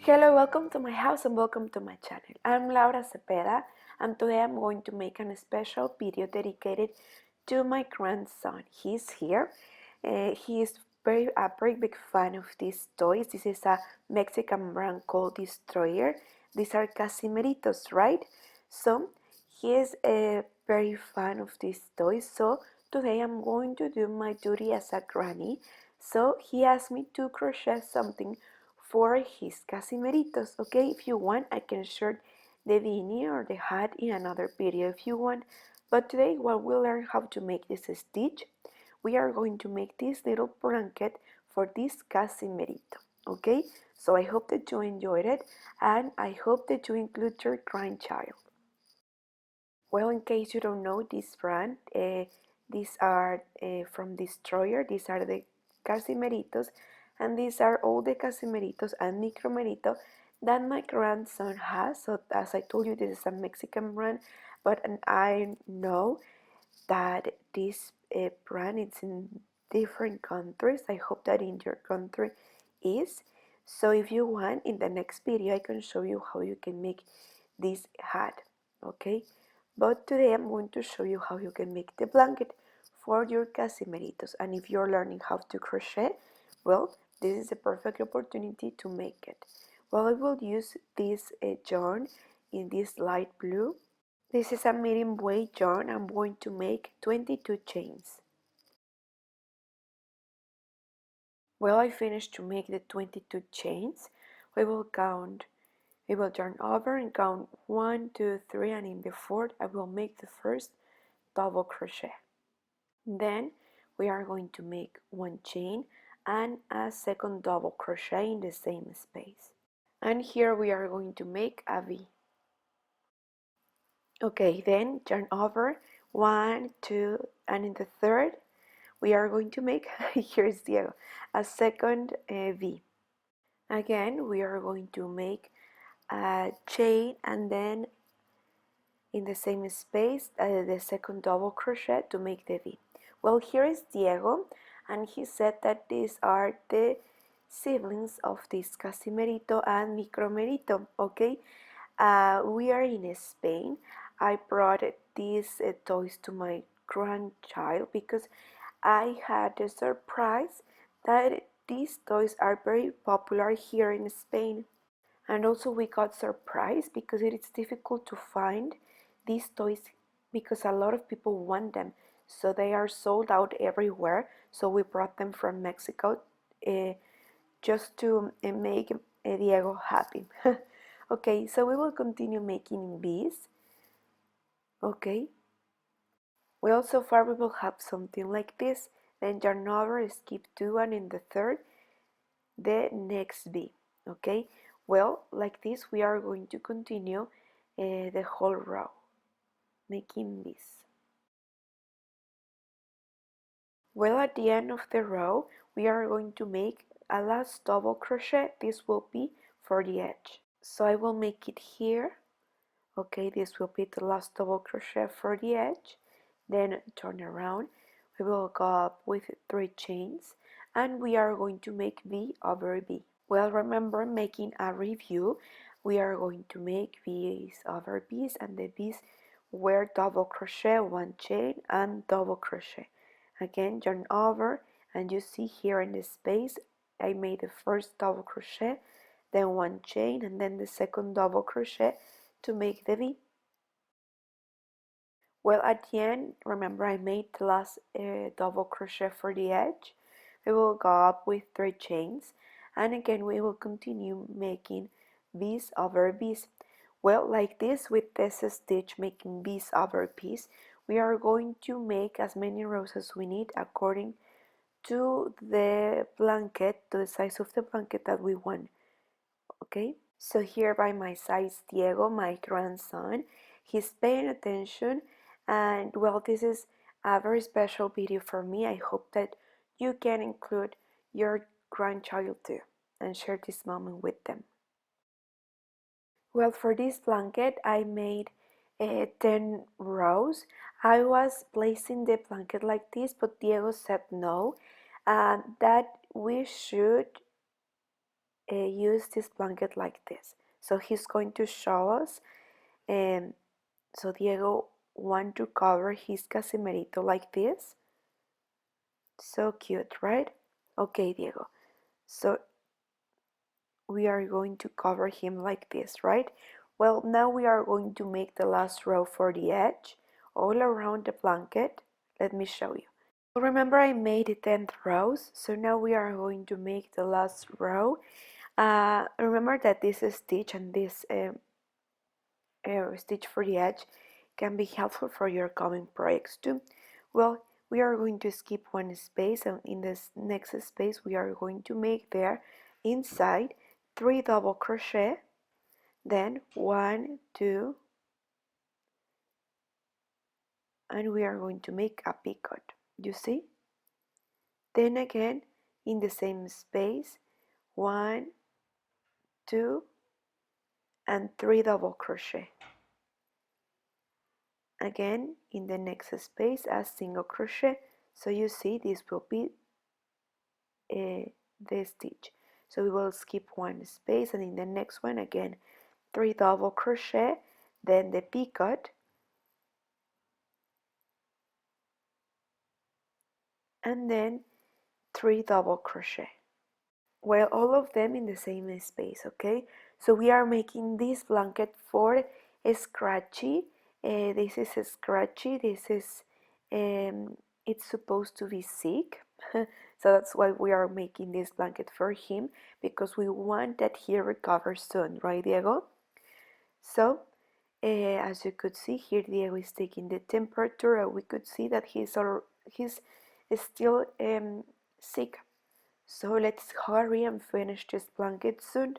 Hello, welcome to my house and welcome to my channel. I'm Laura Cepeda and today I'm going to make a special video dedicated to my grandson. He's here. He is a very big fan of these toys. This is a Mexican brand called Destroyer. These are Ksimeritos, right? So he is a very fan of these toys. So today I'm going to do my duty as a granny. So he asked me to crochet something for his Ksimeritos. Okay, if you want I can share the beanie or the hat in another video if you want, but today while we learn how to make this stitch, we are going to make this little blanket for this Ksimerito. Okay, so I hope that you enjoyed it and I hope that you include your grandchild. Well, in case you don't know this brand, these are from Destroyer. These are the Ksimeritos, and these are all the Ksimeritos and Micromerito that my grandson has. So as I told you, this is a Mexican brand, but I know that this brand is in different countries. I hope that in your country is. So if you want, in the next video I can show you how you can make this hat. Okay, but today I'm going to show you how you can make the blanket for your Ksimeritos. And if you're learning how to crochet, well, this is a perfect opportunity to make it. Well, I will use this yarn in this light blue. This is a medium weight yarn. I'm going to make 22 chains. Well, I finished to make the 22 chains. We will turn over and count 1, 2, 3, and in the fourth I will make the first double crochet. Then we are going to make one chain and a second double crochet in the same space. And here we are going to make a V. Okay, then turn over 1, 2, and in the third we are going to make, here's Diego, a second V. Again, we are going to make a chain and then in the same space the second double crochet to make the V. Well, here is Diego, and he said that these are the siblings of this Ksimerito and Micromerito. Okay, we are in Spain. I brought these toys to my grandchild because I had a surprise that these toys are very popular here in Spain. And also we got surprised because it is difficult to find these toys because a lot of people want them. So they are sold out everywhere. So we brought them from Mexico just to make Diego happy. Okay, so we will continue making these. Okay. Well, so far we will have something like this. Then yarn over, skip 2, and in the third, the next V. Okay. Well, like this, we are going to continue the whole row, making this. Well, at the end of the row, we are going to make a last double crochet. This will be for the edge. So I will make it here. Okay, this will be the last double crochet for the edge. Then turn around. We will go up with 3 chains and we are going to make V over V. Well, remember making a review, we are going to make V's over V's, and the V's were double crochet, 1 chain and double crochet. Again, yarn over, and you see here in the space I made the first double crochet, then 1 chain and then the second double crochet to make the V. Well, at the end, remember I made the last double crochet for the edge. We will go up with 3 chains, and again we will continue making V's over V's. Well, like this, with this stitch making piece over piece, we are going to make as many rows as we need according to the blanket, to the size of the blanket that we want. Okay, so here by my side is Diego, my grandson. He's paying attention, and well, this is a very special video for me. I hope that you can include your grandchild too and share this moment with them. Well, for this blanket, I made 10 rows. I was placing the blanket like this, but Diego said no, that we should use this blanket like this. So he's going to show us. Um, so Diego want to cover his Ksimerito like this. So cute, right? Okay, Diego. So we are going to cover him like this, right? Well, now we are going to make the last row for the edge all around the blanket. Let me show you. Remember, I made the 10th rows, so now we are going to make the last row. Remember that this stitch and this stitch for the edge can be helpful for your coming projects too. Well, we are going to skip one space, and in this next space we are going to make there inside 3 double crochet, then 1, 2, and we are going to make a picot. You see? Then again in the same space, 1, 2, and 3 double crochet. Again in the next space a single crochet. So you see this will be the stitch. So we will skip one space, and in the next one again 3 double crochet, then the picot, and then 3 double crochet. Well, all of them in the same space, okay? So we are making this blanket for scratchy. This is scratchy. This is it's supposed to be sick. So that's why we are making this blanket for him, because we want that he recovers soon, right, Diego? So as you could see here, Diego is taking the temperature, and we could see that he's still sick. So let's hurry and finish this blanket soon.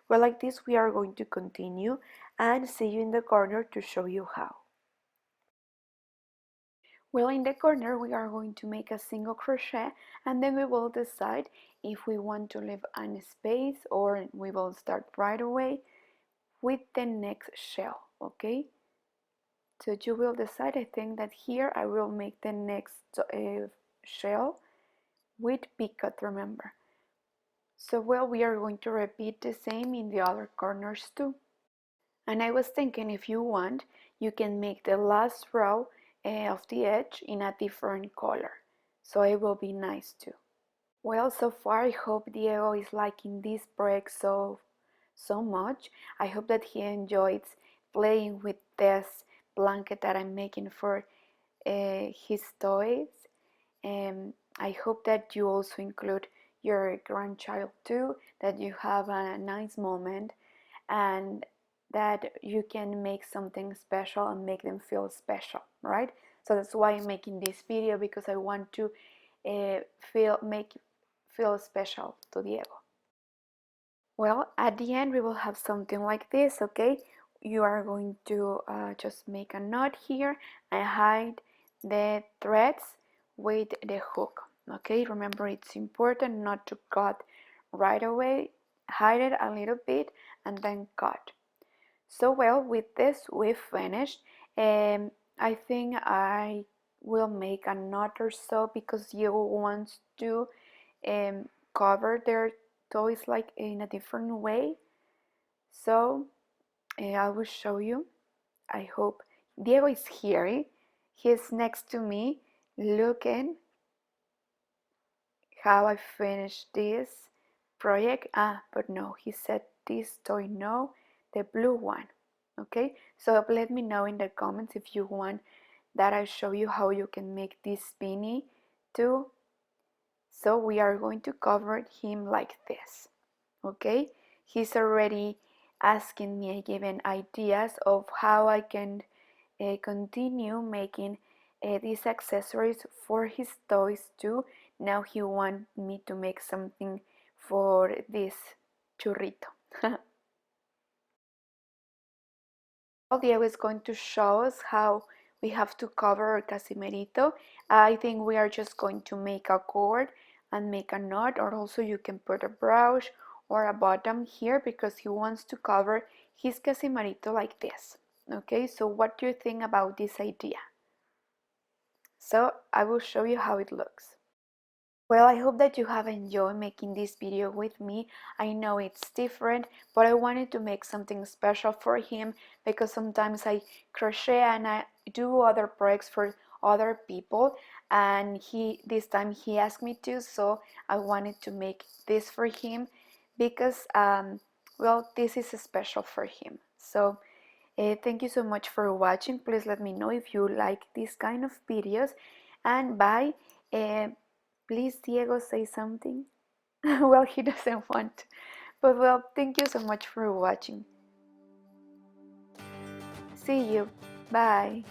Well, like this we are going to continue and see you in the corner to show you how. Well, in the corner we are going to make a single crochet, and then we will decide if we want to leave a space or we will start right away with the next shell, okay? So you will decide. I think that here I will make the next shell with picot, remember. So well, we are going to repeat the same in the other corners too. And I was thinking, if you want, you can make the last row of the edge in a different color. So it will be nice too. Well, so far I hope Diego is liking this project so much. I hope that he enjoys playing with this blanket that I'm making for his toys. I hope that you also include your grandchild too, that you have a nice moment and that you can make something special and make them feel special, right? So that's why I'm making this video, because I want to feel special to Diego. Well, at the end we will have something like this, okay? You are going to just make a knot here and hide the threads with the hook, okay? Remember, it's important not to cut right away. Hide it a little bit and then cut. So well, with this we've finished. I think I will make a knot or so, because Diego wants to cover their toys like in a different way. So I will show you. I hope Diego is here. He's next to me looking how I finished this project. But no, he said this toy no, the blue one. Okay, so let me know in the comments if you want that I show you how you can make this beanie too. So we are going to cover him like this. Okay, he's already asking me, giving ideas of how I can continue making these accessories for his toys too. Now he wants me to make something for this churrito. Diego is going to show us how we have to cover our Ksimerito. I think we are just going to make a cord and make a knot, or also you can put a brush or a bottom here because he wants to cover his Ksimerito like this. Okay, so what do you think about this idea? So I will show you how it looks. Well, I hope that you have enjoyed making this video with me. I know it's different, but I wanted to make something special for him because sometimes I crochet and I do other projects for other people, and this time he asked me to, so I wanted to make this for him because well, this is special for him. So thank you so much for watching. Please let me know if you like this kind of videos, and bye. Uh, Please, Diego, say something. Well, he doesn't want to. But well, thank you so much for watching. See you. Bye.